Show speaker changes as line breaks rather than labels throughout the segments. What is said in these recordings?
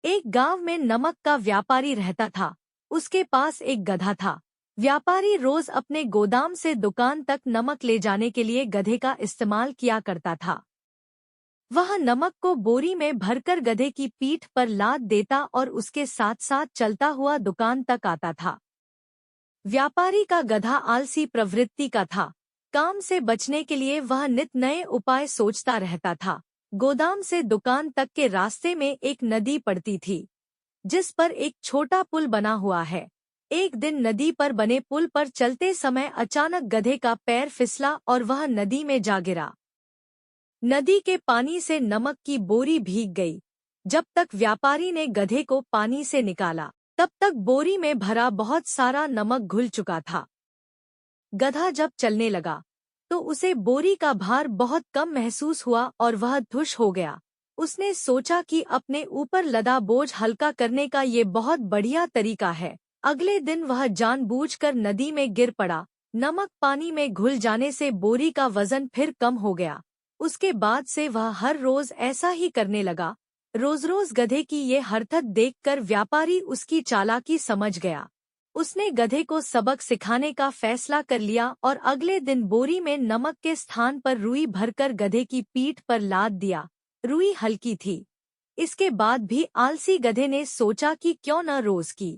एक गांव में नमक का व्यापारी रहता था। उसके पास एक गधा था। व्यापारी रोज अपने गोदाम से दुकान तक नमक ले जाने के लिए गधे का इस्तेमाल किया करता था। वह नमक को बोरी में भरकर गधे की पीठ पर लाद देता और उसके साथ साथ चलता हुआ दुकान तक आता था। व्यापारी का गधा आलसी प्रवृत्ति का था। काम से बचने के लिए वह नित नए उपाय सोचता रहता था। गोदाम से दुकान तक के रास्ते में एक नदी पड़ती थी, जिस पर एक छोटा पुल बना हुआ है। एक दिन नदी पर बने पुल पर चलते समय अचानक गधे का पैर फिसला और वह नदी में जा गिरा। नदी के पानी से नमक की बोरी भीग गई। जब तक व्यापारी ने गधे को पानी से निकाला, तब तक बोरी में भरा बहुत सारा नमक घुल चुका था। गधा जब चलने लगा तो उसे बोरी का भार बहुत कम महसूस हुआ और वह धुश हो गया। उसने सोचा कि अपने ऊपर लदा बोझ हल्का करने का ये बहुत बढ़िया तरीका है। अगले दिन वह जानबूझकर नदी में गिर पड़ा। नमक पानी में घुल जाने से बोरी का वजन फिर कम हो गया। उसके बाद से वह हर रोज ऐसा ही करने लगा। रोज रोज गधे की ये हरकत देखकर व्यापारी उसकी चालाकी समझ गया। उसने गधे को सबक सिखाने का फैसला कर लिया और अगले दिन बोरी में नमक के स्थान पर रुई भरकर गधे की पीठ पर लाद दिया। रुई हल्की थी। इसके बाद भी आलसी गधे ने सोचा कि क्यों न रोज की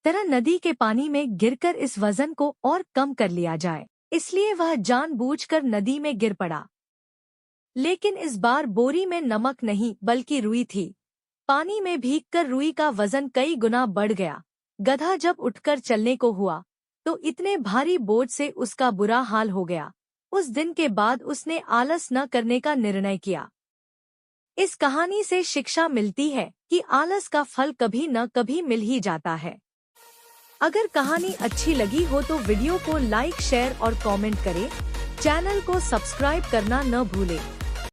तरह नदी के पानी में गिरकर इस वजन को और कम कर लिया जाए। इसलिए वह जानबूझकर नदी में गिर पड़ा। लेकिन इस बार बोरी में नमक नहीं बल्कि रुई थी। पानी में भीगकर रुई का वजन कई गुना बढ़ गया। गधा जब उठकर चलने को हुआ तो इतने भारी बोझ से उसका बुरा हाल हो गया। उस दिन के बाद उसने आलस न करने का निर्णय किया। इस कहानी से शिक्षा मिलती है कि आलस का फल कभी न कभी मिल ही जाता है। अगर कहानी अच्छी लगी हो तो वीडियो को लाइक, शेयर और कमेंट करें। चैनल को सब्सक्राइब करना न भूलें।